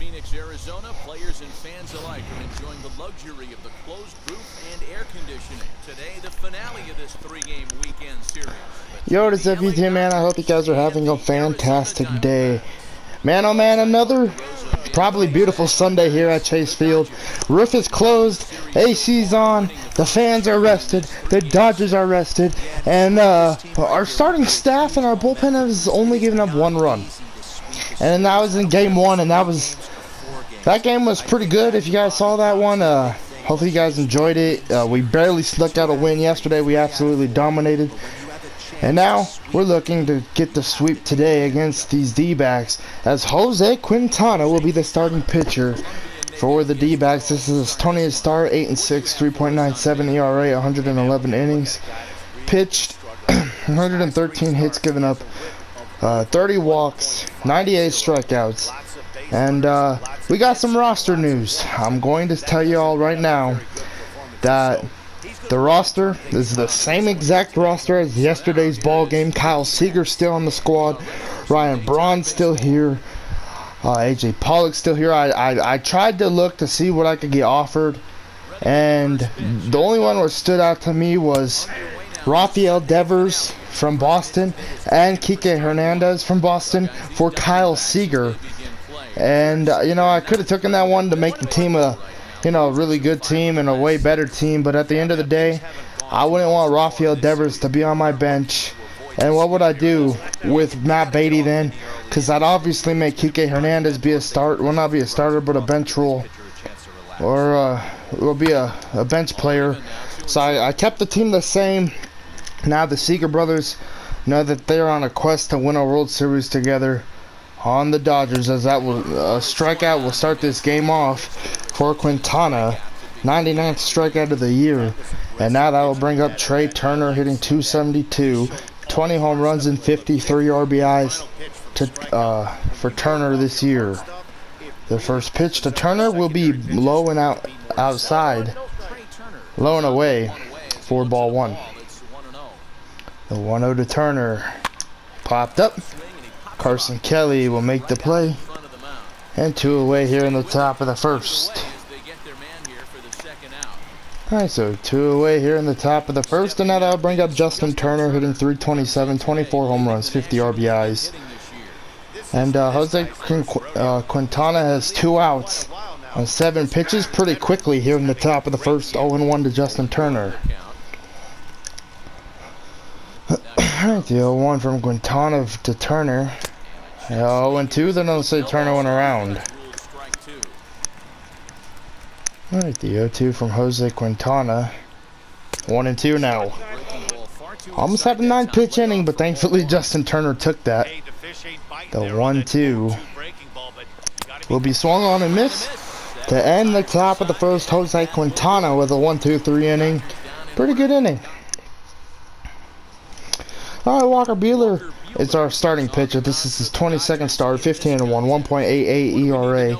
Phoenix, Arizona, players and fans alike are enjoying the luxury of the closed roof and air conditioning. Today, the finale of this three-game weekend series. Yo, what is up, YouTube, man? I hope you guys are having a fantastic day. Man, oh man, another probably beautiful Sunday here at Chase Field. Roof is closed, AC's on, the fans are rested, the Dodgers are rested, and our starting staff and our bullpen has only given up one run. And that was in game one, and that game was pretty good. If you guys saw that one, hopefully you guys enjoyed it. We barely snuck out a win yesterday. We absolutely dominated. And now we're looking to get the sweep today against these D-backs, as Jose Quintana will be the starting pitcher for the D-backs. This is his 20th start, 8-6, 3.97 ERA, 111 innings pitched, 113 hits given up, 30 walks, 98 strikeouts. And we got some roster news. I'm going to tell you all right now that the roster is the same exact roster as yesterday's ball game. Kyle Seager still on the squad. Ryan Braun still here. AJ Pollock still here. I tried to look to see what I could get offered, and the only one that stood out to me was Rafael Devers from Boston and Kike Hernandez from Boston for Kyle Seager. And you know, I could have taken that one to make the team a really good team and a way better team, but at the end of the day, I wouldn't want Rafael Devers to be on my bench. And what would I do with Matt Beatty then? Because I'd obviously make Kike Hernandez be a start. Well, not be a starter, but a bench role, or will be a bench player. So I kept the team the same. Now the Seager brothers know that they're on a quest to win a World Series together on the Dodgers, as that will strikeout will start this game off for Quintana, 99th strikeout of the year. And now that will bring up Trey Turner hitting 272, 20 home runs and 53 RBIs for Turner this year. The first pitch to Turner will be low and outside, low and away for ball one. The 1-0 to Turner popped up. Carson Kelly will make the play, and 2 away here in the top of the first. Alright, so 2 away here in the top of the first, and now that'll bring up Justin Turner hitting 327, 24 home runs, 50 RBIs. And Jose Quintana has 2 outs on 7 pitches pretty quickly here in the top of the first. 0-1 to Justin Turner. Alright, the 0-1 from Quintana to Turner. 0-2, then I'll say Turner went around. Alright, the 0-2 from Jose Quintana. 1-2 now. Almost had a 9-pitch inning, but thankfully Justin Turner took that. The 1-2 will be swung on and missed to end the top of the first. Jose Quintana with a 1-2-3 inning. Pretty good inning. Alright, Walker Buehler is our starting pitcher. This is his 22nd start, 15-1, 1.88 ERA,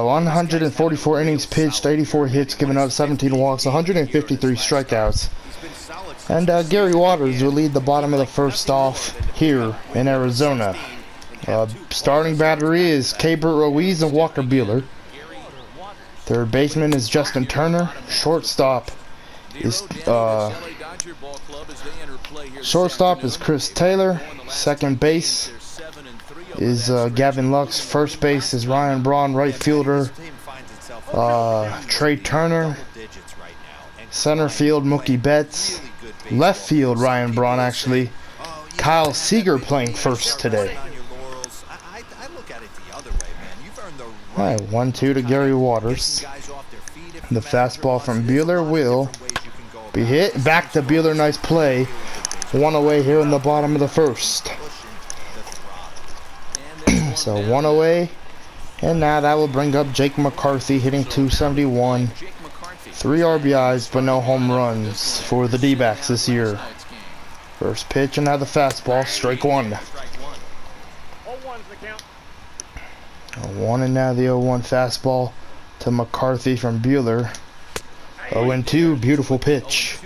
144 innings pitched, 84 hits given up, 17 walks, 153 strikeouts. And Gary Waters will lead the bottom of the first off here in Arizona. Starting battery is Keibert Ruiz and Walker Buehler. Third baseman is Justin Turner. Shortstop is Chris Taylor. Second base is Gavin Lux. First base is Ryan Braun. Right fielder Trey Turner. Center field Mookie Betts. Left field Ryan Braun, actually. Kyle Seager playing first today. Alright, 1-2 to Gary Waters. The fastball from Buehler will be hit. Back to Buehler, nice play. 1 away here in the bottom of the first. So 1 away. And now that will bring up Jake McCarthy hitting 271. 3 RBIs, but no home runs for the D-backs this year. First pitch, and now the fastball, strike 1. 1, and now the 0-1 fastball to McCarthy from Buehler. 0-2, beautiful pitch.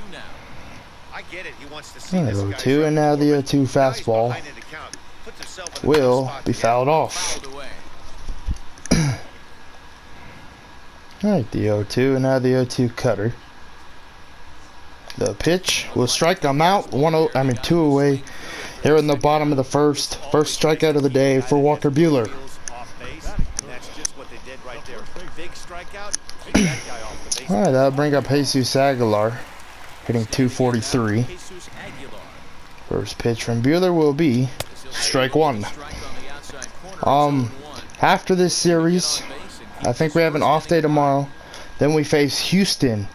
0-2, and now the 0-2 fastball will be fouled off. Alright, the 0-2, and now the 0-2 cutter. The pitch will strike them out. 2 away here in the bottom of the first. First strikeout of the day for Walker Buehler. Alright, that'll bring up Jesus Aguilar, hitting 243. First pitch from Buehler will be strike one. After this series, I think we have an off day tomorrow. Then we face Houston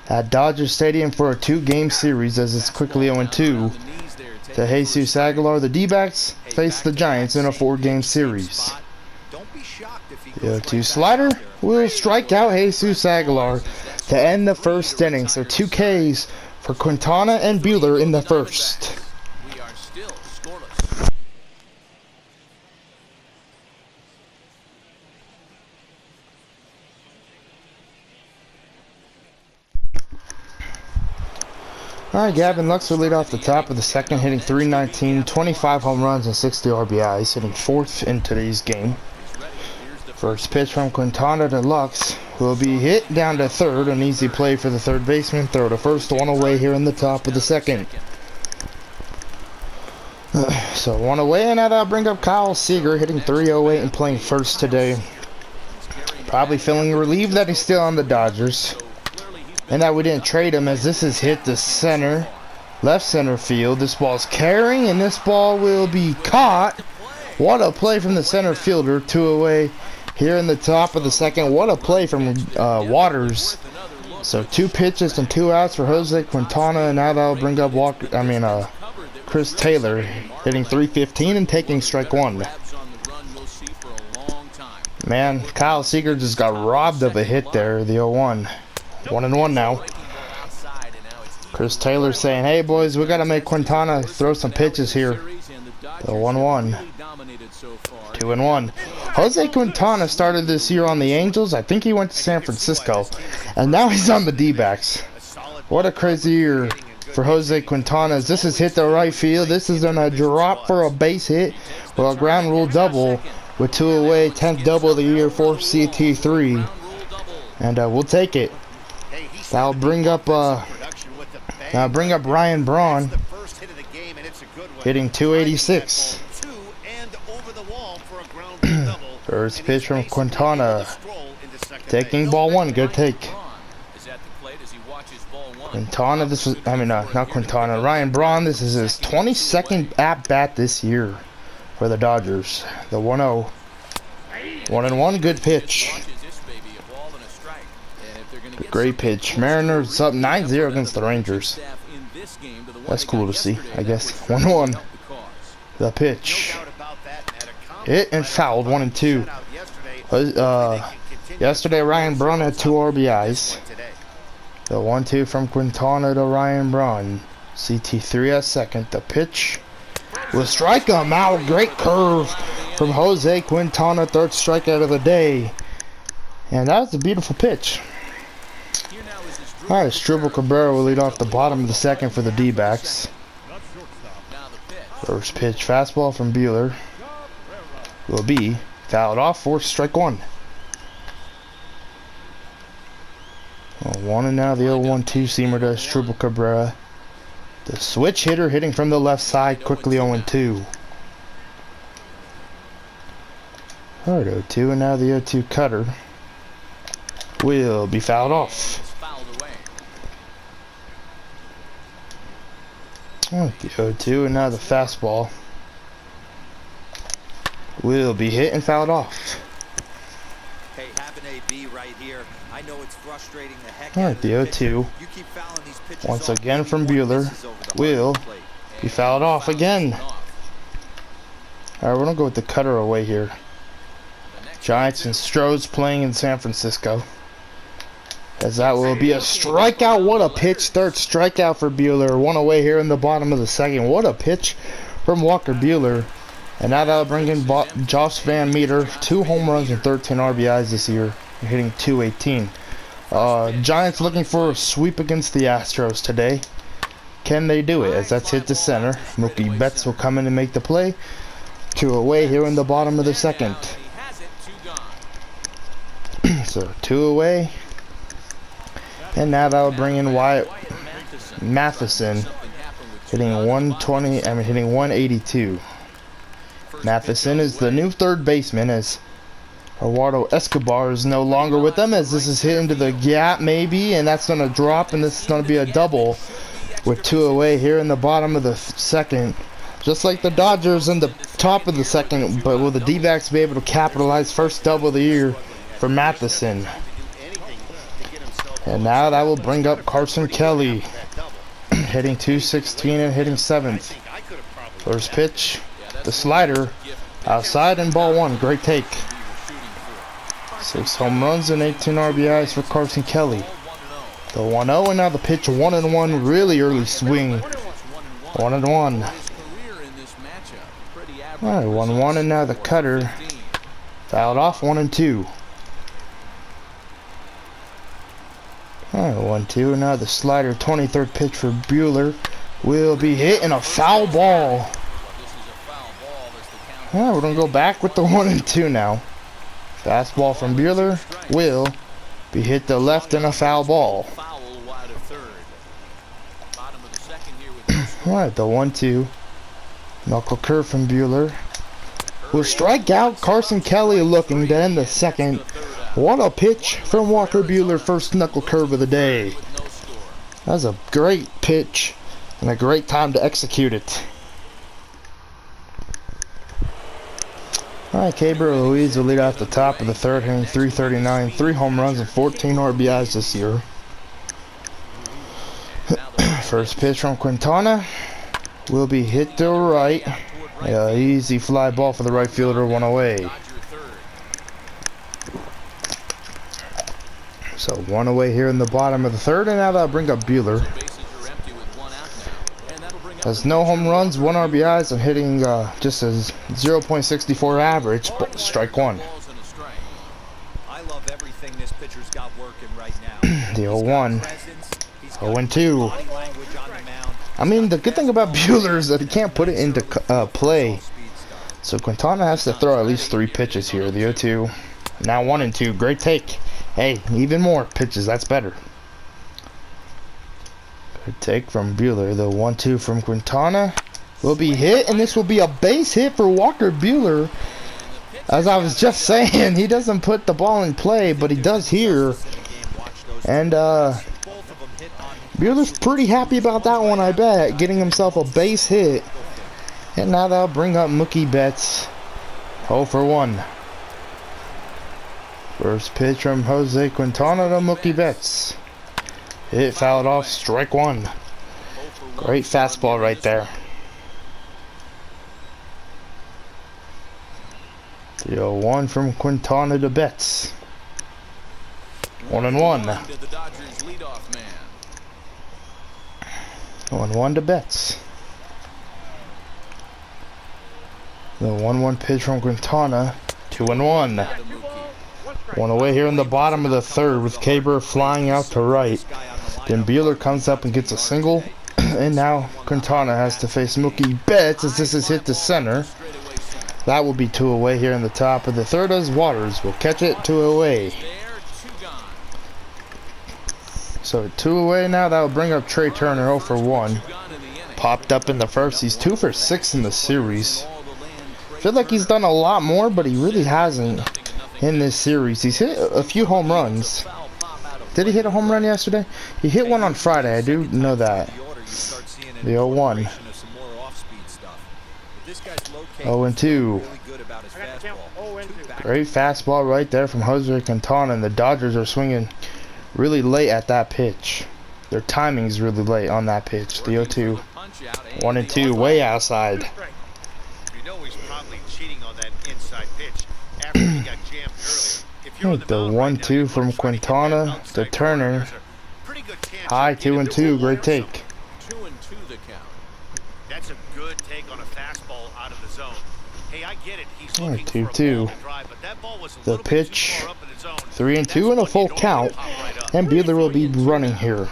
at Dodger Stadium for a 2-game series, as it's quickly 0-2. To Jesus Aguilar, the D-backs face the Giants in a 4-game series. The 0-2 slider will strike out Jesus Aguilar to end the first inning. So 2 Ks for Quintana and Buehler in the first. We are still scoreless. Alright, Gavin Lux will lead off the top of the second, hitting .319, 25 home runs and 60 RBIs, hitting 4th in today's game. First pitch from Quintana to Lux will be hit down to third, an easy play for the third baseman. Throw to first, 1 away here in the top of the second. So 1 away, and now that'll bring up Kyle Seager, hitting .308 and playing first today. Probably feeling relieved that he's still on the Dodgers, and that we didn't trade him, as this is hit to center, left center field. This ball's carrying, and this ball will be caught. What a play from the center fielder. 2 away here in the top of the second. What a play from Waters. So 2 pitches and 2 outs for Jose Quintana, and now that'll bring up Chris Taylor, hitting .315 and taking strike one. Man, Kyle Seager just got robbed of a hit there, the 0-1. 1-1 now. Chris Taylor saying, hey boys, we got to make Quintana throw some pitches here. The 1-1. 2-1. Jose Quintana started this year on the Angels. I think he went to San Francisco, and now he's on the D-backs. What a crazy year for Jose Quintana. This is hit to right field. This is gonna drop for a base hit, or a ground rule double with 2 away. 10th double of the year for CT3, and we'll take it. That'll bring up Ryan Braun, hitting .286. First pitch from Quintana, taking ball 1. Good take. Quintana, this was, not Quintana, Ryan Braun, this is his 22nd at-bat this year for the Dodgers. The 1-0. 1-1, good pitch. Great pitch. Mariners up 9-0 against the Rangers. That's cool to see, I guess. 1-1. The pitch. Hit and fouled, 1-2. Yesterday, Ryan Braun had 2 RBIs. The 1-2 from Quintana to Ryan Braun. CT3 at second. The pitch will strike him out. Great curve from Jose Quintana. 3rd strikeout of the day. And that was a beautiful pitch. Alright, Strubel Cabrera will lead off the bottom of the second for the D-backs. First pitch fastball from Buehler will be fouled off for strike 1. 1, and now the 0-1-2 seamer to Strubel Cabrera. The switch hitter hitting from the left side, quickly 0-2. Alright, 0-2, and now the 0-2 cutter will be fouled off. Alright, the 0-2, and now the fastball will be hit and fouled off. Hey, having AB right here, I know it's frustrating the heck Alright, the 0-2. Once again from Buehler will be fouled off again. Alright, we're gonna go with the cutter away here. Giants and Stros playing in San Francisco, as that will be a strikeout. What a pitch. 3rd strikeout for Buehler. 1 away here in the bottom of the second. What a pitch from Walker Buehler. And now that'll bring in Josh Van Meter. 2 home runs and 13 RBIs this year, hitting .218. Giants looking for a sweep against the Astros today. Can they do it? As that's hit to center. Mookie Betts will come in and make the play. 2 away here in the bottom of the second. So 2 away. And now that will bring in Wyatt Matheson, hitting 120. Hitting 182. Matheson is the new third baseman, as Eduardo Escobar is no longer with them, as this is hit into the gap maybe, and that's going to drop, and this is going to be a double with 2 away here in the bottom of the second. Just like the Dodgers in the top of the second, but will the D-backs be able to capitalize? First double of the year for Matheson. And now that will bring up Carson Kelly, hitting 216 and hitting 7th. First pitch, the slider, outside and ball 1. Great take. 6 home runs and 18 RBIs for Carson Kelly. The 1-0, and now the pitch 1-1, really early swing. 1-1. Alright, 1-1, and now the cutter fouled off. 1-2. Alright, 1-2, and now the slider, 23rd pitch for Buehler, will be hit in a foul ball. Alright, we're going to go back with the 1-2 now. Fastball from Buehler will be hit to left in a foul ball. Alright, the 1-2. Knuckle curve from Buehler will strike out Carson Kelly, looking to end the second. What a pitch from Walker Buehler, first knuckle curve of the day. That's a great pitch and a great time to execute it. Alright, Caber Luis will lead off the top of the third, hitting 339, 3 home runs and 14 RBIs this year. First pitch from Quintana will be hit to right. Easy fly ball for the right fielder, 1 away. So 1 away here in the bottom of the third, and now that'll bring up Buehler. Has no home runs, 1 RBIs, and hitting just a 0.64 average. Strike 1. I love everything this pitcher's got working right now. The 0-1. 0-2. I mean, the good thing about Buehler is that he can't put it into play. So Quintana has to throw at least 3 pitches here. The 0-2. Now 1-2. Great take. Hey, even more pitches. That's better. Good take from Buehler. The 1-2 from Quintana will be hit, and this will be a base hit for Walker Buehler. As I was just saying, he doesn't put the ball in play, but he does here. And Buehler's pretty happy about that one, I bet, getting himself a base hit. And now that'll bring up Mookie Betts. 0 for 1. First pitch from Jose Quintana to Mookie Betts. Hit fouled off, strike 1. Great fastball right there. The 0-1 from Quintana to Betts. 1-1. 1-1 to Betts. The 1-1 pitch from Quintana. 2-1. 1 away here in the bottom of the third, with Caber flying out to right. Then Buehler comes up and gets a single. And now Quintana has to face Mookie Betts as this is hit to center. That will be 2 away here in the top of the third, as Waters will catch it. 2 away. So 2 away now. That will bring up Trey Turner. 0 for 1. Popped up in the first. He's 2 for 6 in the series. Feel like he's done a lot more, but he really hasn't in this series. He's hit a few home runs. Did he hit a home run yesterday? He hit one on Friday. I do know that. The 0-1. 0-2. Great fastball right there from Jose Quintana, and the Dodgers are swinging really late at that pitch. Their timing's really late on that pitch. The 0-2. 1-2, way outside. You know he's probably cheating on that inside pitch after he got jammed earlier. The 1-2 from Quintana to Turner. High 2-2, great take. 2-2 the count. That's a good take on a fastball out of the zone. Hey, I get it. He's Alright, looking for a 2-2. ball to drive, but that ball was a The little bit too pitch, far up in the zone. 3-2 and a full count. And Buehler will be running here.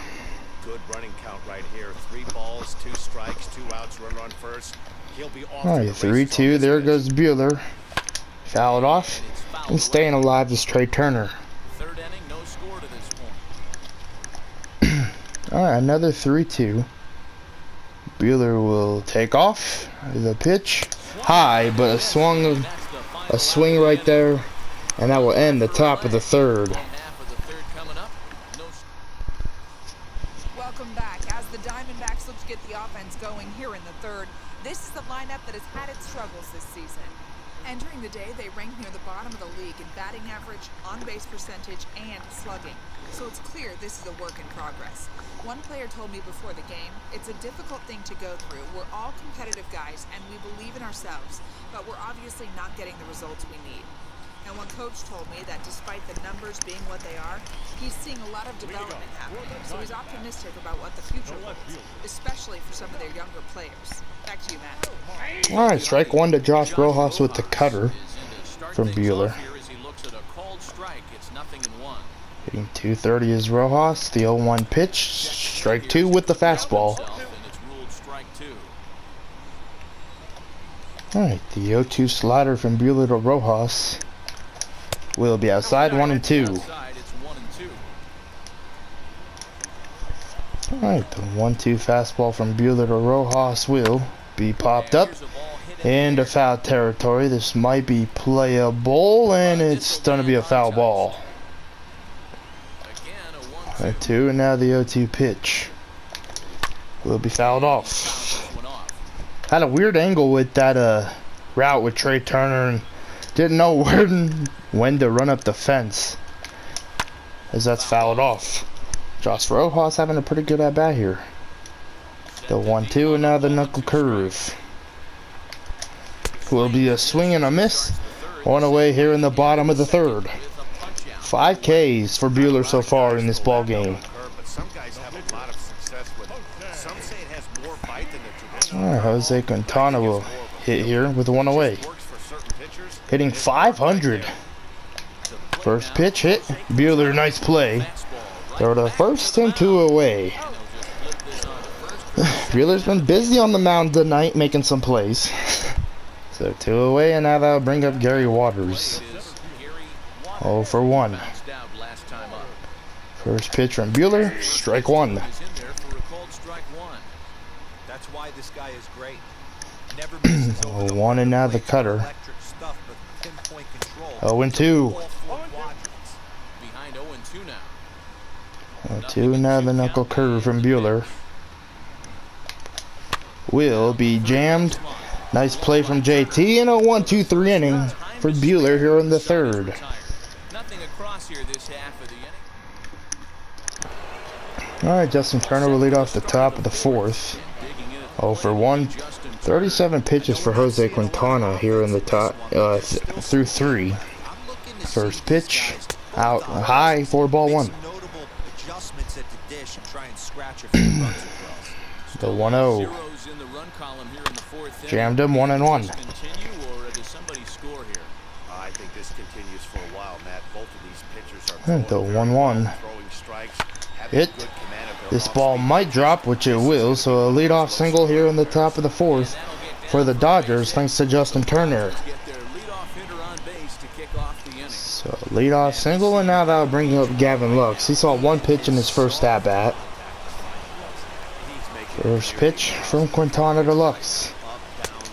Good running count right here. 3 balls, 2 strikes, 2 outs, runner on first. He'll be off. Alright, 3-2. There goes Buehler. Fouled off. And staying alive is Trey Turner. Alright, another 3-2. Buehler will take off the pitch. High, but a swing right there. And that will end the top of the third. Welcome back. As the Diamondbacks look to get the offense going here in the third, this is the lineup that has had its struggles this season. Entering the day, they ranked near the bottom of the league in batting average, on-base percentage, and slugging. So it's clear this is a work in progress. One player told me before the game, it's a difficult thing to go through. We're all competitive guys, and we believe in ourselves, but we're obviously not getting the results we need. And one coach told me that despite the numbers being what they are, he's seeing a lot of development happening. So he's optimistic about what the future holds, especially for some of their younger players. Back to you, Matt. All right, strike one to Josh Rojas with the cutter from Buehler. Hitting 230 is Rojas. The 0-1 pitch. Strike two with the fastball. All right, the 0-2 slider from Buehler to Rojas will be outside 1-2. Alright, the 1-2 fastball from Buehler to Rojas will be popped up into foul territory. This might be playable, and it's going to be a foul ball. 2, and now the 0-2 pitch will be fouled off. Had a weird angle with that route with Trey Turner, and didn't know when to run up the fence, as that's fouled off. Josh Rojas having a pretty good at bat here. The 1-2, and now the knuckle curve will be a swing and a miss. On away here in the bottom of the third. 5 Ks for Buehler so far in this ball game. Alright, Jose Quintana will hit here with one away. Hitting 500. First pitch hit. Buehler, nice play. Throw to first and 2 away. Buehler's been busy on the mound tonight making some plays. So 2 away, and now that'll bring up Gary Waters. 0 for 1. First pitch from Buehler, strike one. That's why this guy is great. 0-1, and now the cutter. 0-2. 0-2, now the knuckle curve from Buehler will be jammed. Nice play from JT, and a 1-2-3 inning for Buehler here in the third. Alright, Justin Turner will lead off the top of the fourth. 0 for 1. 37 pitches for Jose Quintana here in the top through 3. First pitch out high, 4-1. The 1-0. Jammed him 1-1. I think this continues for a while, Matt. Both of these pitchers are The 1-1. Hit. This ball might drop, which it will, so a leadoff single here in the top of the fourth for the Dodgers, thanks to Justin Turner. So leadoff single, and now that'll bring up Gavin Lux. He saw one pitch in his first at-bat. First pitch from Quintana to Lux.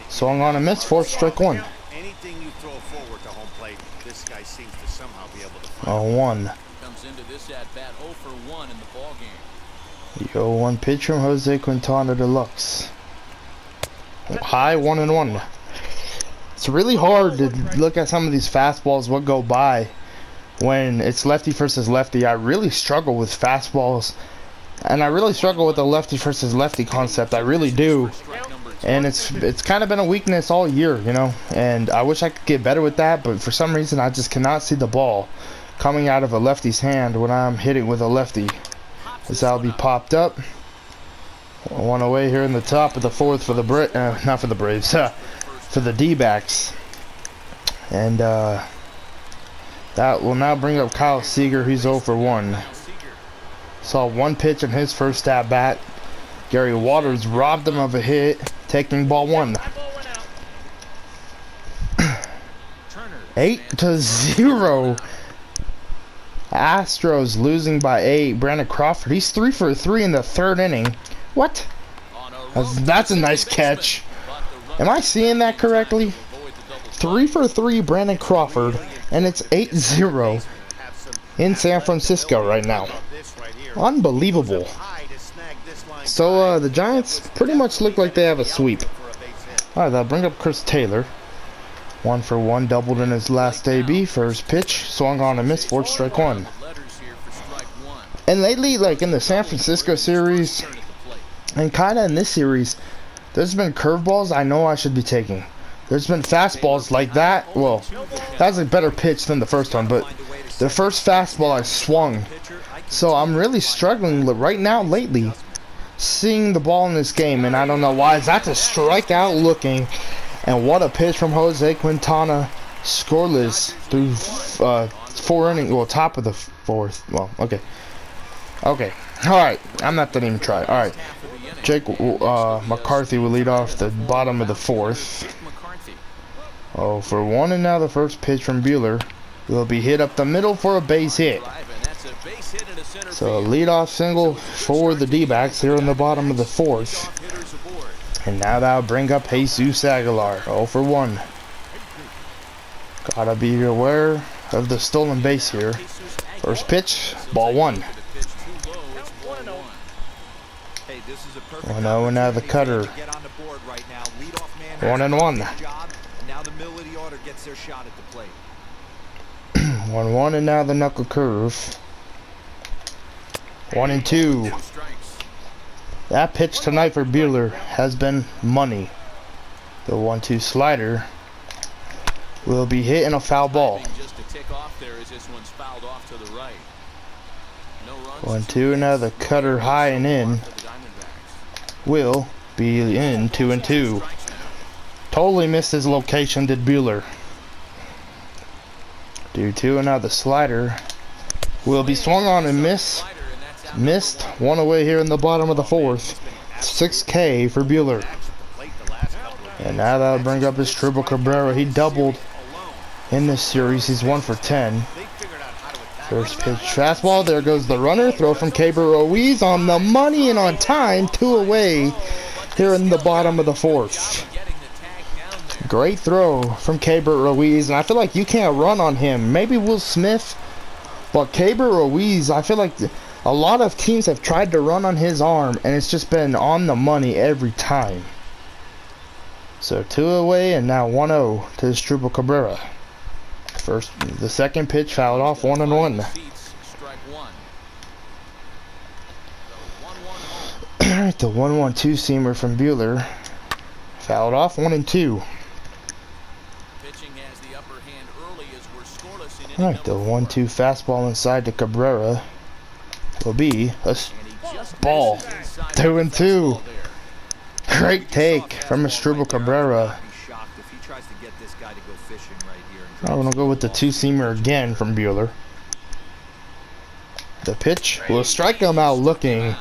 Swung on a miss, fourth strike one. Anything you throw forward to home plate, this guy seems to somehow be able to find. 0-1. Comes into this at-bat 0 for 1 in the ball game. The 0-1 pitch from Jose Quintana to Lux. High 1-1. It's really hard to look at some of these fastballs what go by when it's lefty versus lefty. I really struggle with fastballs, and I really struggle with the lefty versus lefty concept. I really do. And it's kind of been a weakness all year, you know, and I wish I could get better with that, but for some reason I just cannot see the ball coming out of a lefty's hand when I'm hitting with a lefty. As that'll be popped up. One away here in the top of the fourth for the not for the Braves, for the D-backs. And that will now bring up Kyle Seager. He's 0 for 1. Saw one pitch in his first at-bat. Gary Waters robbed him of a hit, taking ball 1. 8-0. Astros losing by 8. Brandon Crawford, he's 3 for 3 in the 3rd inning. What? That's a nice catch. Am I seeing that correctly? 3 for 3 Brandon Crawford, and it's 8-0 in San Francisco right now. Unbelievable. So the Giants pretty much look like they have a sweep. Alright, that'll bring up Chris Taylor. 1 for 1, doubled in his last AB. First pitch, swung on and missed for strike 1. And lately, like in the San Francisco series, and kinda in this series, there's been curveballs I know I should be taking. There's been fastballs like that. Well, that's a better pitch than the first one, but the first fastball I swung. So I'm really struggling right now lately seeing the ball in this game, and I don't know why. That's a strikeout looking, and what a pitch from Jose Quintana. Scoreless through 4 innings. Well, top of the 4th. Well, okay. Okay. Alright. I'm not done even try. Alright. Jake McCarthy will lead off the bottom of the 4th. 0 for 1, and now the first pitch from Buehler will be hit up the middle for a base hit. So a leadoff single for the D-backs here in the bottom of the 4th. And now that'll bring up Jesus Aguilar. 0 for 1. Gotta be aware of the stolen base here. First pitch, ball 1. 1-0, and now the cutter. 1-1. Now the middle of the order gets their shot at the plate. 1-1, and now the knuckle curve. 1-2. That pitch tonight for Buehler has been money. The 1-2 slider will be hitting a foul ball. 1-2, and now the cutter high and in will be in. 2-2. Totally missed his location, did Buehler. 2-2, and now the slider will be swung on and missed. One away here in the bottom of the 4th. 6K for Buehler. And now that'll bring up his Triple Cabrera. He doubled in this series. He's 1 for 10. First pitch fastball. There goes the runner. Throw from Keibert Ruiz on the money and on time. 2 away here in the bottom of the 4th. Great throw from Keibert Ruiz, and I feel like you can't run on him. Maybe Will Smith, but Keibert Ruiz, I feel like a lot of teams have tried to run on his arm, and it's just been on the money every time. So 2 away, and now 1-0 to Asdrubal Cabrera. The second pitch fouled off. 1-1. Alright, the 1-1 2-seamer from Buehler fouled off. 1-2. Alright, the 1-2 fastball inside to Cabrera will be a ball. 2-2. Great take from Asdrubal Cabrera. I'm going to go with the 2-seamer again from Buehler. The pitch will strike him out looking.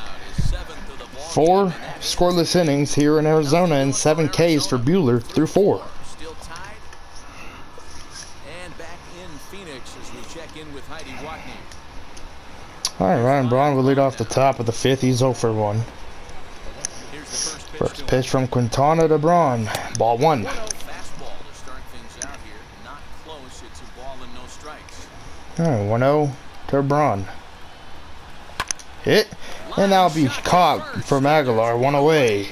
4 scoreless innings here in Arizona and 7 Ks for Buehler through 4. Alright, Ryan Braun will lead off the top of the 5th. He's 0 for 1. First pitch from Quintana to Braun. Ball 1. Alright, 1-0 to Braun. Hit. And that'll be caught from Aguilar. 1 away.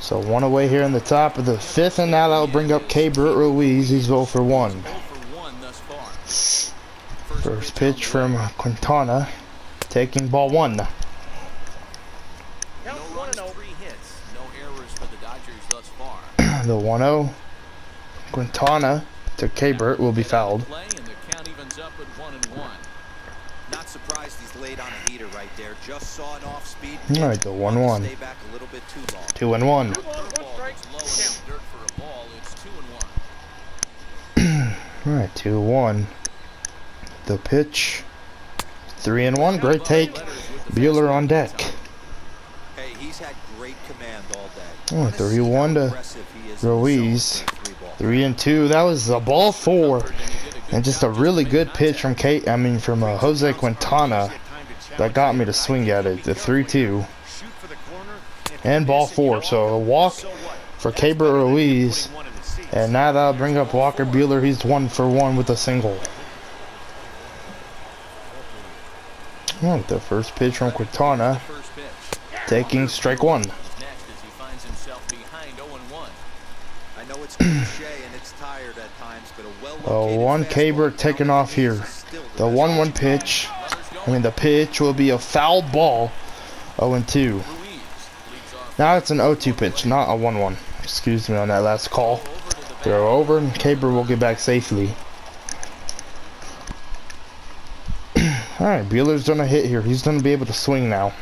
So 1 away here in the top of the 5th. And now that'll bring up Keibert Ruiz. He's 0 for 1. First pitch from Quintana, taking ball 1. No runs, 3 hits, no errors for the Dodgers thus far. The 1-0, Quintana to Keibert will be fouled. Not surprised he's laid on a heater right there. Just saw an off-speed. All right, the 1-1. Stay back a little bit too long. 2-1. All right, 2-1. The pitch, 3-1. Great take. Buehler on deck. Hey, he's had great command all day. Oh, 3-1 to Ruiz. 3-2. That was a ball 4. And just a really good pitch from Jose Quintana that got me to swing at it. The 3-2 and ball 4. So a walk for Keibert Ruiz, and now that'll bring up Walker Buehler. He's 1 for 1 with a single. Oh, the first pitch from Quintana, taking strike 1. I know it's cliche and it's tired at times, but a well-located 1 Keibert fastball taking off here. The 1-1 pitch. The pitch will be a foul ball. 0-2. Now it's an 0-2 pitch, not a 1-1. Excuse me on that last call. Throw over, and Keibert will get back safely. Alright, Buehler's gonna hit here. He's gonna be able to swing now.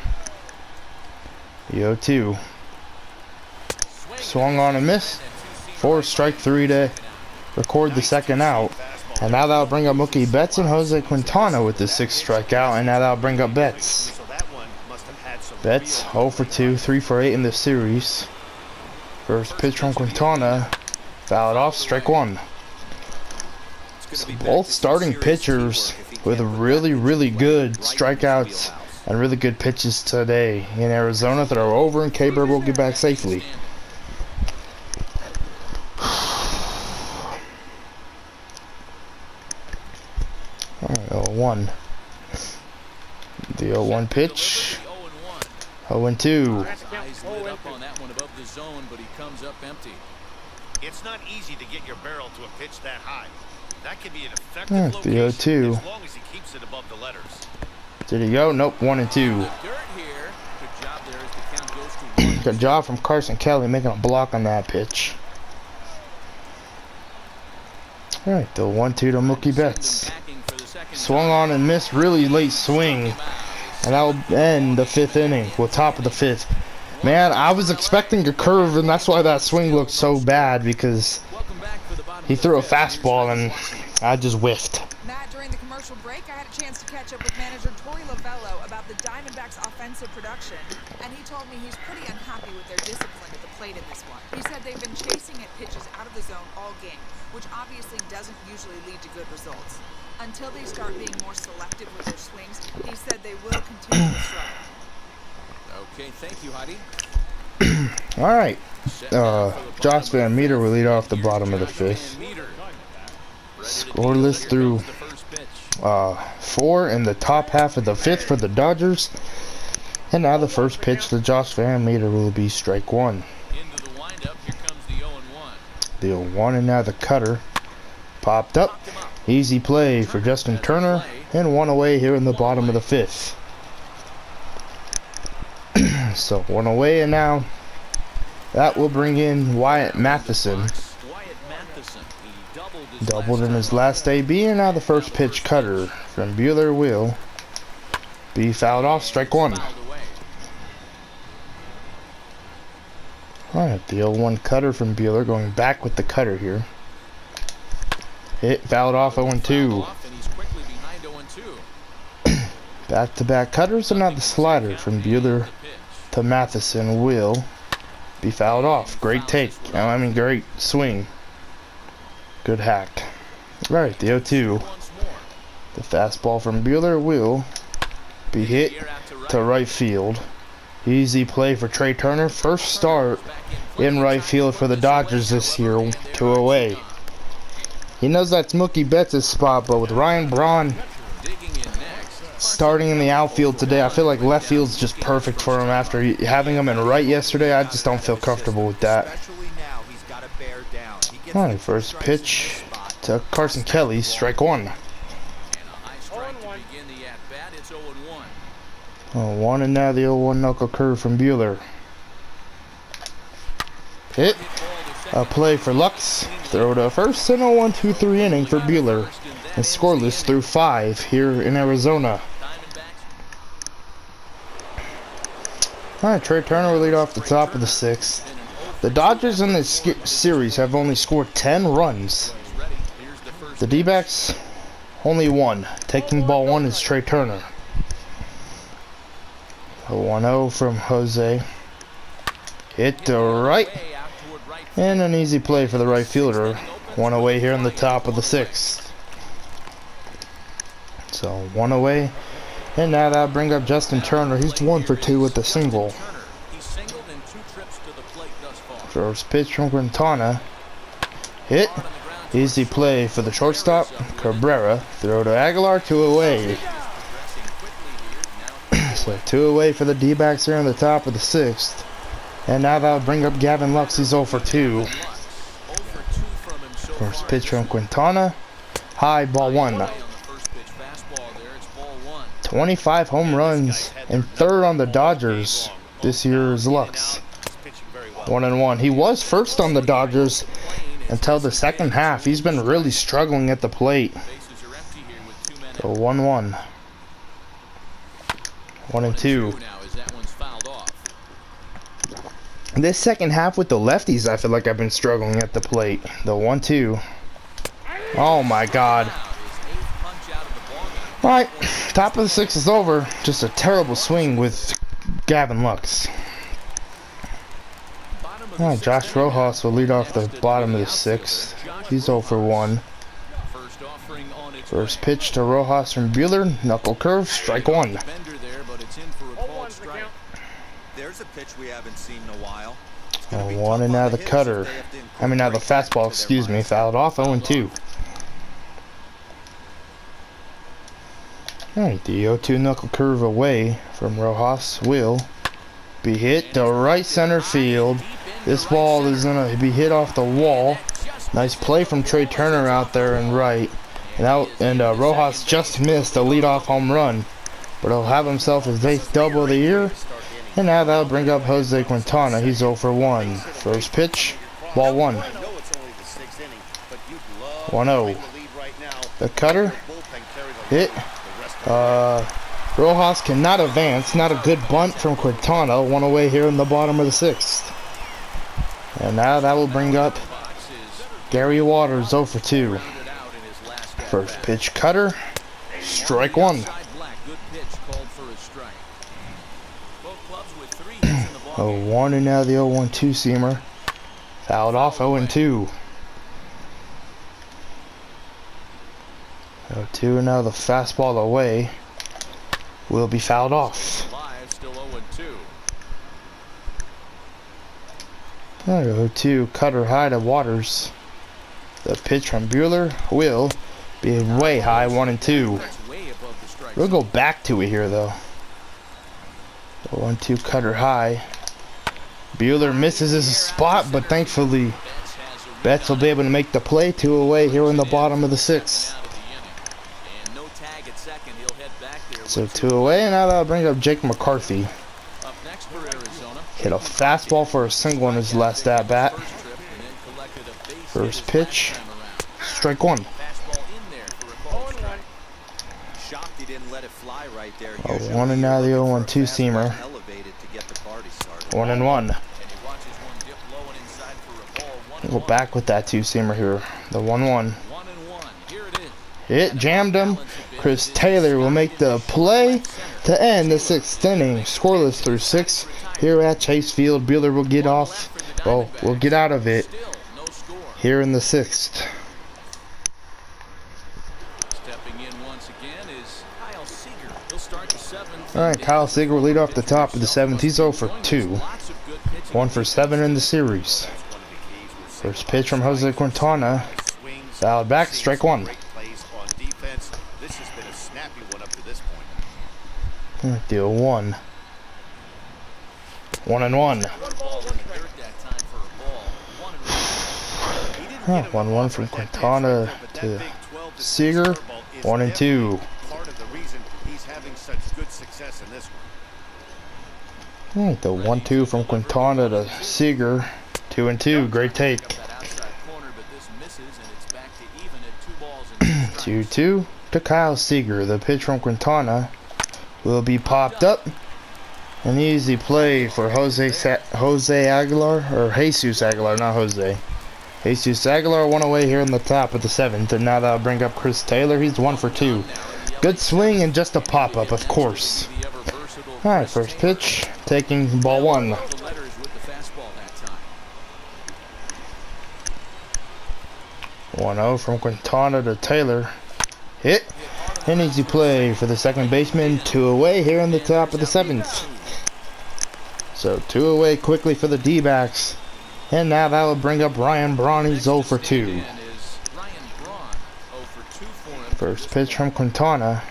The 0-2. Swung on and missed. 4 strike 3 to record the second out. And now that'll bring up Mookie Betts and Jose Quintana with the 6th strikeout. And now that'll bring up Betts. Betts 0 for 2, 3 for 8 in this series. First pitch from Quintana. Fouled off, strike 1. So both starting pitchers with really good strikeouts and really good pitches today in Arizona. Throw over, and Keibert will get back safely. Alright, 0-1. The 0-1 pitch. 0-2. Eyes lit up on that one above the zone, but he comes up empty. It's not easy to get your barrel to a pitch that high. That can be an effective The location 0-2. as long as he keeps it above the letters. Did he go? Nope, 1 and 2. Dirt here. Good job there as the count goes to 1. Good job from Carson Kelly making a block on that pitch. Alright, the 1-2 to Mookie Betts. Swung on and missed, really late swing. And that will end the 5th inning. Well, top of the 5th. Man, I was expecting a curve, and that's why that swing looked so bad, because he threw a fastball and I just whiffed. Matt, during the commercial break, I had a chance to catch up with manager Torey Lovello about the Diamondbacks' offensive production, and he told me he's pretty unhappy with their discipline at the plate in this one. He said they've been chasing at pitches out of the zone all game, which obviously doesn't usually lead to good results. Until they start being more selective with their swings, he said they will continue to struggle. Okay, thank you, Heidi. Alright. Josh Van Meter will lead off the bottom of the 5th. Scoreless through 4 in the top half of the 5th for the Dodgers. And now the first pitch to Josh Van Meter will be strike 1. Into the windup, here comes the 0-1. The 0-1, and now the cutter popped up. Easy play for Justin Turner, and 1 away here in the bottom of the 5th. So 1 away, and now that will bring in Wyatt Matheson. Doubled in his last AB, and now the first pitch cutter from Buehler will be fouled off, strike 1. Alright, the 0-1 cutter from Buehler, going back with the cutter here. Hit, fouled off, 0-2. Back-to-back cutters, and now the slider from Buehler to Matheson will be fouled off. Great take. Great swing. Good hack. Right, the 0-2. The fastball from Buehler will be hit to right field. Easy play for Trey Turner. First start in right field for the Dodgers this year. 2 away. He knows that's Mookie Betts' spot, but with Ryan Braun starting in the outfield today, I feel like left field's just perfect for him. After having him in right yesterday, I just don't feel comfortable with that. Alright, first pitch to Carson Kelly, strike 1. 0-1, and now the 0-1 knuckle curve from Buehler. Hit. A play for Lux. Throw to first, and a 1-2-3 inning for Buehler. And scoreless through 5 here in Arizona. Alright, Trey Turner will lead off the top of the 6th. The Dodgers in this series have only scored 10 runs. The D-backs, only 1. Taking ball 1 is Trey Turner. A 1-0 from Jose. Hit to right. And an easy play for the right fielder. 1 away here in the top of the 6th. So 1 away. And now that'll bring up Justin Turner. He's 1 for 2 with the single. He singled in 2 trips to the plate thus far. First pitch from Quintana. Hit. Easy play for the shortstop. Cabrera. Throw to Aguilar. 2 away. So 2 away for the D-backs here on the top of the 6th. And now that'll bring up Gavin Lux. He's 0 for 2. First pitch from Quintana. High, ball 1. 25 home runs and 3rd on the Dodgers this year is Lux. 1-1. He was first on the Dodgers until the second half. He's been really struggling at the plate. So 1-1. 1-2. This second half with the lefties, I feel like I've been struggling at the plate. The 1-2. Oh my God. Alright, top of the 6th is over. Just a terrible swing with Gavin Lux. Oh, Josh Rojas will lead off the bottom of the 6th. He's 0 for 1. First pitch to Rojas from Buehler. Knuckle curve, strike 1. There's a pitch we haven't seen in a while. 1 and now the cutter. Now the fastball, excuse me, fouled off. 0-2. Alright, the 0-2 knuckle curve away from Rojas will be hit to right center field. This ball is going to be hit off the wall. Nice play from Trey Turner out there and right. And Rojas just missed a leadoff home run. But he'll have himself his 8th double of the year. And now that'll bring up Jose Quintana. He's 0 for 1. First pitch, ball 1. 1-0. The cutter, hit. Rojas cannot advance. Not a good bunt from Quintana. 1 away here in the bottom of the 6th. And now that will bring up Gary Waters, 0 for 2. First pitch cutter. Strike 1. Oh, 1 and now the 0-1-2 seamer. Fouled off. 0-2. 0-2 and now the fastball away will be fouled off. 0-2 cutter high to Waters. The pitch from Buehler will be way high. 1-2. We'll go back to it here though. 1-2 cutter high. Buehler misses his spot, but thankfully Betts will be able to make the play. 2 away here in the bottom of the 6th. So 2 away, and now that'll bring up Jake McCarthy. Hit a fastball for a single in his last at bat. First pitch, strike 1. 1 and now the 0-1-2 seamer. 1-1. Go back with that 2-seamer here. The 1-1. Hit, jammed him. Chris Taylor will make the play to end the 6th inning. Scoreless through 6 here at Chase Field. Buehler will get off. Well, we'll get out of it here in the 6th. Alright, Kyle Seager will lead off the top of the 7th. He's 0 for 2. 1 for 7 in the series. First pitch from Jose Quintana. Fouled back, strike 1. Deal 1. 1-1. 1-1 from Quintana to Seager. 1-2. Alright, the 1-2 from Quintana to Seager. 2-2. Great take. 2-2 to Kyle Seager. The pitch from Quintana will be popped up. An easy play for Jose Aguilar, or Jesus Aguilar, not Jose. Jesus Aguilar 1 away here in the top of the 7th, and now that'll bring up Chris Taylor. He's 1 for 2. Good swing and just a pop-up, of course. Alright, first pitch, taking ball 1. 1-0 from Quintana to Taylor. Hit. innings you play for the second baseman. 2 away here in the top of the 7th. So 2 away quickly for the D-backs. And now that will bring up Ryan Braun. He's 0 for 2. First pitch from Quintana.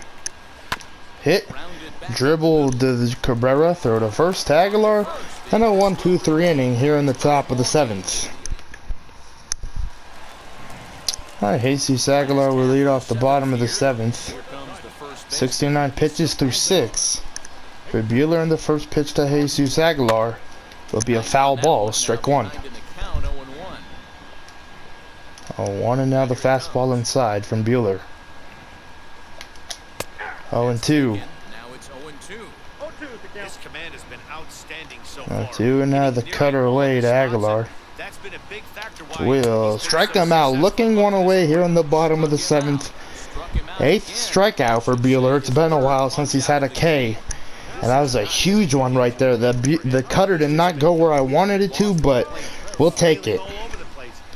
Hit. Dribble to Cabrera. Throw to first to Aguilar. And a 1-2-3 inning here in the top of the 7th. Alright, Jesus Aguilar will lead off the bottom of the 7th. 69 pitches through 6. For Buehler in the first pitch to Jesus Aguilar will be a foul ball, strike 1. 0-1 and now the fastball inside from Buehler. 0-2. His command has been outstanding so 0-2 and now the cutter away to Aguilar. That's been a big factor why Will strike them out, looking one away here in the bottom of the 7th. 8th strikeout for Buehler. It's been a while since he's had a K. And that was a huge one right there. The cutter did not go where I wanted it to, but we'll take it.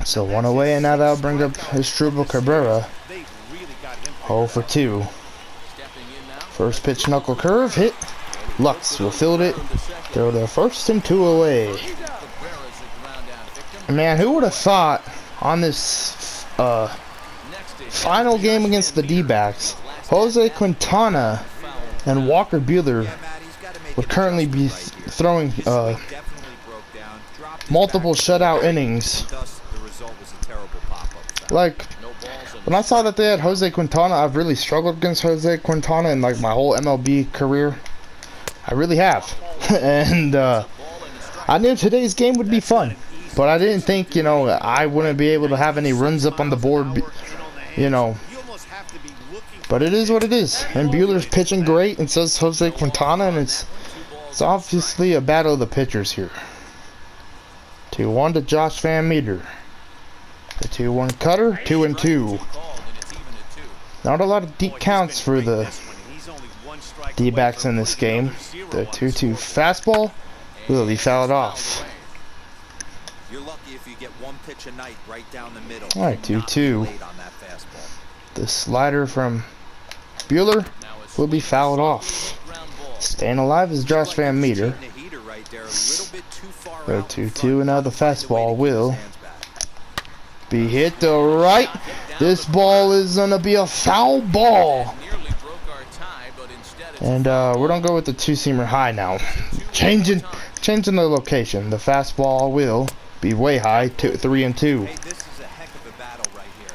So 1 away, and now that'll bring up Asdrubal Cabrera. 0 for 2. First pitch knuckle curve, hit. Lux will field it. Throw to first and 2 away. Man, who would have thought on this final game against the D-backs, Jose Quintana and Walker Buehler would currently be throwing multiple shutout innings. Like, when I saw that they had Jose Quintana, I've really struggled against Jose Quintana in like my whole MLB career. I really have. And I knew today's game would be fun. But I didn't think, you know, I wouldn't be able to have any runs up on the board, you know. But it is what it is. And Buehler's pitching great, and so is Jose Quintana, and it's obviously a battle of the pitchers here. 2-1 to Josh Van Meter. The 2-1 cutter, 2-2. Not a lot of deep counts for the D-backs in this game. The 2-2 fastball will be fouled off. You're lucky if you get one pitch a night right down the middle. All right, 2-2. The slider from Buehler will be fouled off. Staying alive is Josh Van Meter. So 2-2, and now the fastball will be hit to right. This ball is gonna be a foul ball. And we're gonna go with the 2-seamer high now. Changing the location. The fastball will be way high, 3-2. Hey, this is a heck of a battle right here.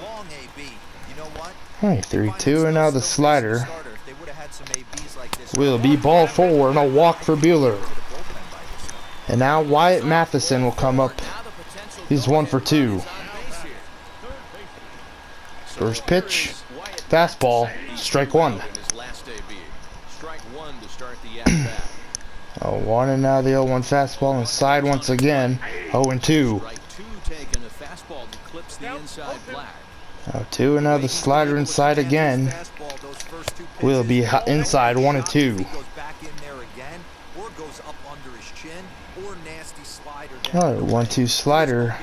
Long AB. You know what? Alright, 3-2, and now the slider will be ball 4 and a walk for Buehler. And now Wyatt Matheson will come up. He's 1 for 2. First pitch, fastball, strike 1. 0-1 and now the 0-1 fastball inside once again. 0-2. 0-2 and now the slider inside again. Will be inside 1-2. Alright, 1-2 slider.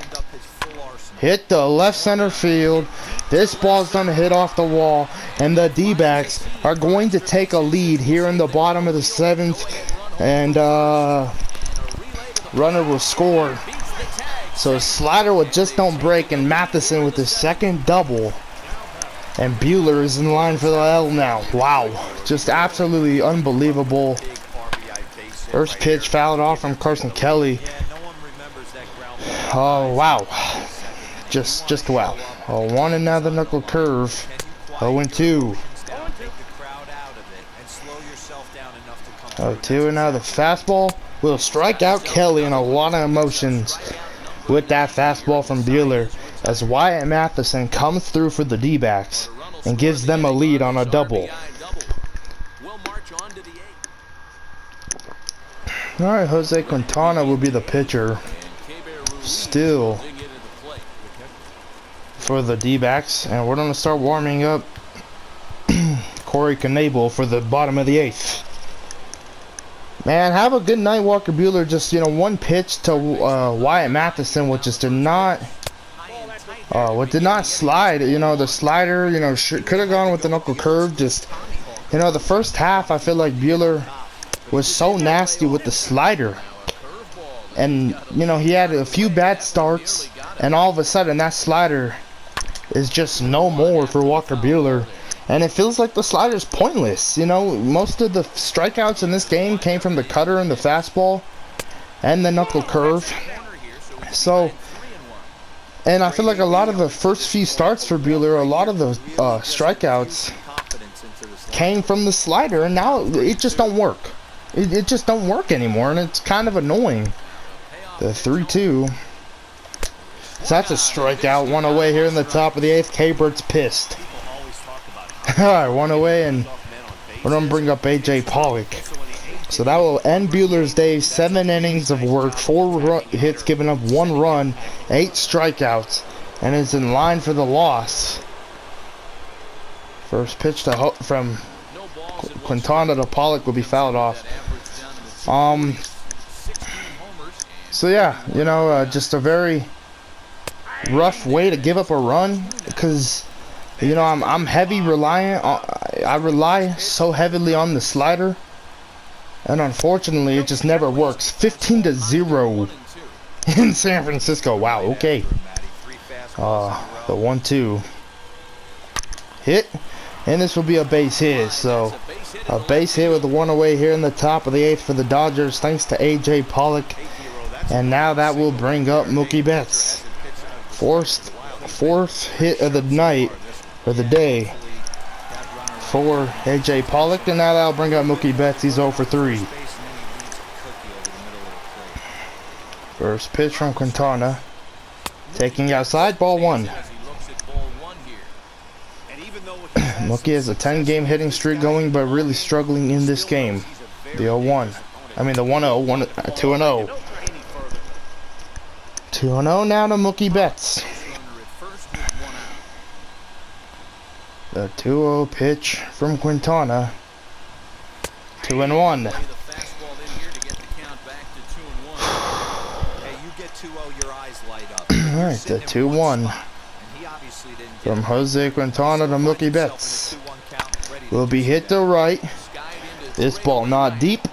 Hit the left center field. This ball's gonna hit off the wall, and the D-backs are going to take a lead here in the bottom of the 7th. And runner will score. So slider will just don't break, and Matheson with his second double. And Buehler is in line for the L now. Wow, just absolutely unbelievable. First pitch fouled off from Carson Kelly. Oh wow, just wow. 0-1 and now the knuckle curve. 0-2. 0-2 and now the fastball will strike out Kelly, and a lot of emotions with that fastball from Buehler as Wyatt Matheson comes through for the D-backs and gives them a lead on a double. Alright, Jose Quintana will be the pitcher still for the D-backs, and we're going to start warming up Corey Knebel for the bottom of the 8th. Man, have a good night, Walker Buehler. Just, you know, one pitch to Wyatt Matheson, which just did not what did not slide, you know, the slider, you know, could have gone with the knuckle curve. Just, you know, the first half, I feel like Buehler was so nasty with the slider. And, you know, he had a few bad starts, and all of a sudden that slider is just no more for Walker Buehler. And it feels like the slider's pointless. You know, most of the strikeouts in this game came from the cutter and the fastball and the knuckle curve. So, and I feel like a lot of the first few starts for Buehler, a lot of the strikeouts came from the slider, and now it just don't work. It just don't work anymore, and it's kind of annoying. The 3-2. So that's a strikeout. One away here in the top of the 8th. K-Bird's pissed. Alright, one away, and we're going to bring up A.J. Pollock. So that will end Buehler's day. 7 innings of work, 4 hits, giving up 1 run, 8 strikeouts, and is in line for the loss. First pitch from Quintana to Pollock will be fouled off. So yeah, you know, just a very rough way to give up a run, because, you know, I'm heavy reliant on, I rely so heavily on the slider, and unfortunately it just never works. 15-0 in San Francisco. Wow, okay. The 1-2 hit, and this will be a base hit. So a base hit with the 1 away here in the top of the 8th for the Dodgers, thanks to A.J. Pollock. And now that will bring up Mookie Betts. Fourth hit of the night, or the day, for A.J. Pollock. And now that'll bring up Mookie Betts. He's 0 for 3. First pitch from Quintana. Taking outside, ball 1. Mookie has a 10-game hitting streak going, but really struggling in this game. The 0-1. I mean the 1-0, 2-0. 2-0 now to Mookie Betts. The 2-0 pitch from Quintana. 2-1. Alright, the 2-1 from Jose Quintana to Mookie Betts. Will be hit to right. This ball not deep.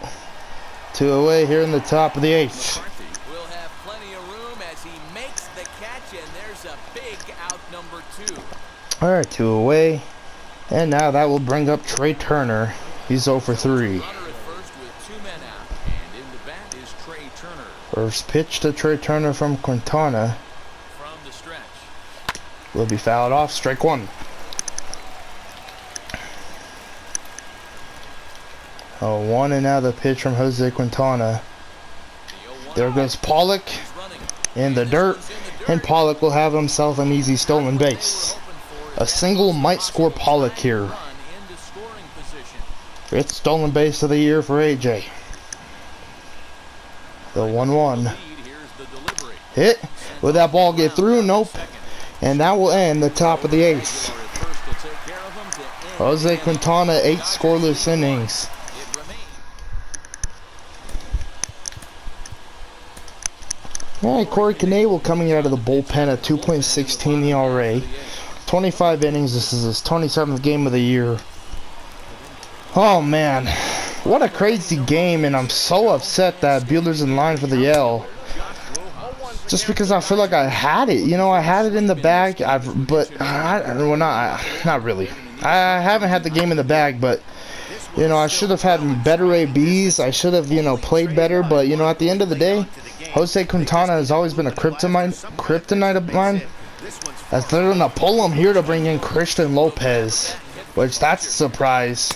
2 away here in the top of the 8th. Alright, 2 away. And now that will bring up Trey Turner. He's 0 for 3. First pitch to Trey Turner from Quintana. Will be fouled off. Strike 1. 0-1, and now the pitch from Jose Quintana. There goes Pollock in the dirt, and Pollock will have himself an easy stolen base. A single might score Pollock here. 5th stolen base of the year for AJ. The 1-1. Hit. Will that ball get through? Nope. And that will end the top of the 8th. Jose Quintana, 8 scoreless innings. Alright, Corey Knebel coming out of the bullpen at 2.16 ERA. 25 innings. This is his 27th game of the year. Oh man, what a crazy game, and I'm so upset that Buehler's in line for the L. Just because I feel like I had it, you know, I had it in the bag. Well, not really. I haven't had the game in the bag, but you know, I should have had better ABs. I should have, you know, played better. But you know, at the end of the day, Jose Quintana has always been a kryptonite of mine. As they're gonna pull him here to bring in Christian Lopez, which that's a surprise.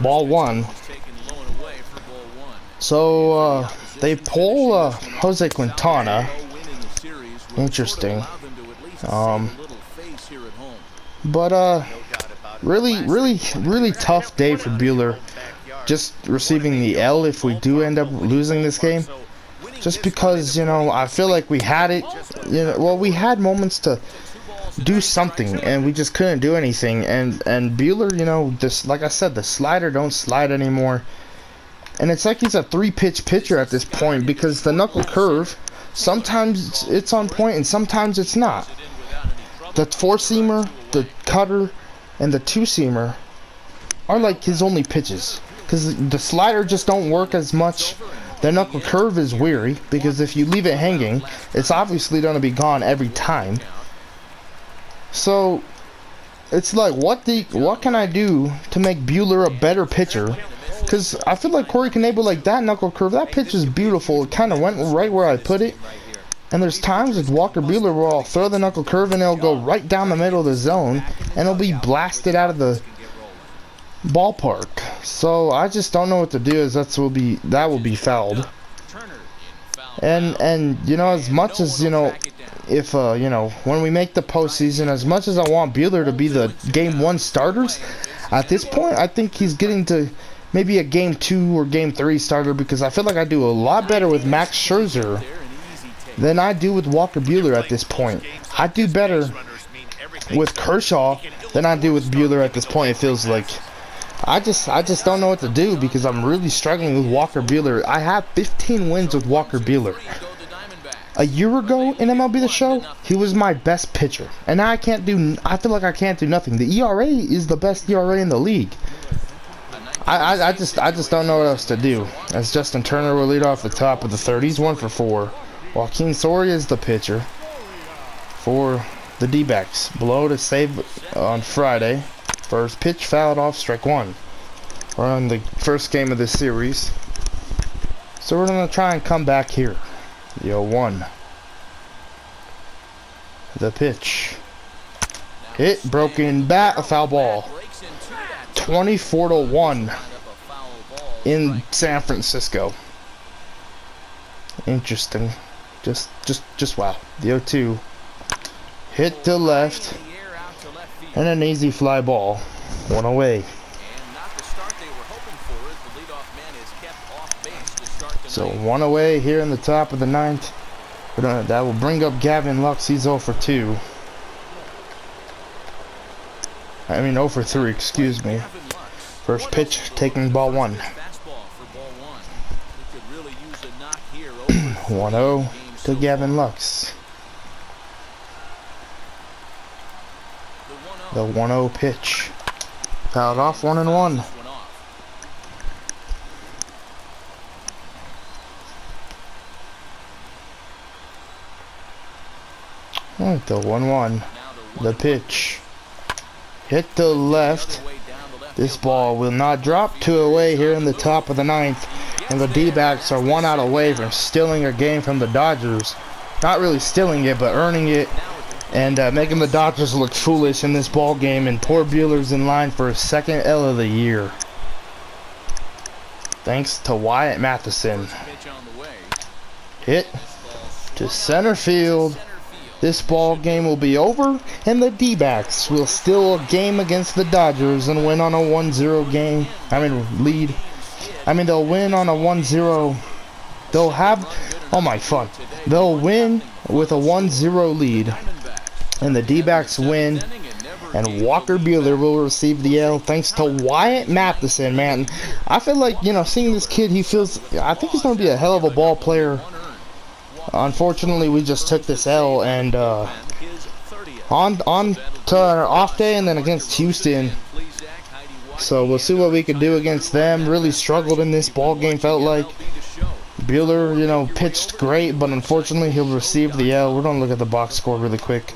Ball 1. So they pull Jose Quintana. Interesting. But really tough day for Buehler. Just receiving the L if we do end up losing this game. Just because, you know, I feel like we had it. You know, well, we had moments to do something, and we just couldn't do anything. And Buehler, you know, just like I said, the slider don't slide anymore. And it's like he's a 3-pitch pitcher at this point, because the knuckle curve, sometimes it's on point and sometimes it's not. the four-seamer, the cutter, and the two-seamer are like his only pitches. Because the slider just don't work as much. The knuckle curve is weary, because if you leave it hanging, it's obviously going to be gone every time. So, it's like, what can I do to make Buehler a better pitcher? Because I feel like Corey Knebel, like that knuckle curve, that pitch is beautiful. It kind of went right where I put it. And there's times with Walker Buehler where I'll throw the knuckle curve and it'll go right down the middle of the zone, and it'll be blasted out of the ballpark. So I just don't know what to do, as that will be fouled. And you know, as much as, you know, if you know, when we make the postseason, as much as I want Buehler to be the game 1 starters, at this point I think he's getting to maybe a game 2 or game 3 starter, because I feel like I do a lot better with Max Scherzer than I do with Walker Buehler at this point. I do better with Kershaw than I do with Buehler at this point, it feels like. I just don't know what to do, because I'm really struggling with Walker Buehler. I have 15 wins with Walker Buehler. A year ago in MLB The Show, he was my best pitcher, and now I feel like I can't do nothing. The ERA is the best ERA in the league. I just don't know what else to do. As Justin Turner will lead off the top of the third. He's 1 for 4. Joaquin Soria is the pitcher for the D-backs. Below to save on Friday. First pitch fouled off, strike 1. We're on the first game of this series, so we're gonna try and come back here. The 0-1. The pitch. Hit, broken bat, a foul ball. 24-1 in San Francisco. Interesting. Just wow. The 0-2. Hit to left. And an easy fly ball. 1 away. So 1 away here in the top of the 9th. That will bring up Gavin Lux. He's 0 for 2. I mean 0 for 3, excuse me. First pitch, taking ball 1. 1-0 to Gavin Lux. The 1-0 pitch. Fouled off, 1-1. Alright, the 1-1. The pitch. Hit the left. This ball will not drop. 2 away here in the top of the 9th. And the D-backs are 1 out away from stealing a game from the Dodgers. Not really stealing it, but earning it. And making the Dodgers look foolish in this ball game. And poor Buehler's in line for his 2nd L of the year. Thanks to Wyatt Matheson. Hit to center field. This ball game will be over, and the D-backs will steal a game against the Dodgers and win on a 1-0 game. Lead. They'll win on a 1-0. They'll have, oh my fuck. They'll win with a 1-0 lead, and the D-backs win, and Walker Buehler will receive the L thanks to Wyatt Matheson, man. I feel like, you know, seeing this kid, I think he's going to be a hell of a ball player. Unfortunately, we just took this L, and on to our off day, and then against Houston. So we'll see what we can do against them. Really struggled in this ball game, felt like. Buehler, you know, pitched great, but unfortunately he'll receive the L. We're gonna look at the box score really quick.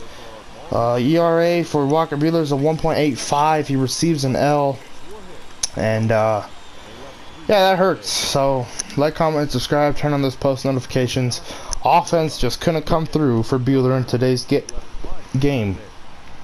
ERA for Walker Buehler is a 1.85. He receives an L, and yeah, that hurts. So like, comment, subscribe, turn on those post notifications. Offense just couldn't come through for Buehler in today's game.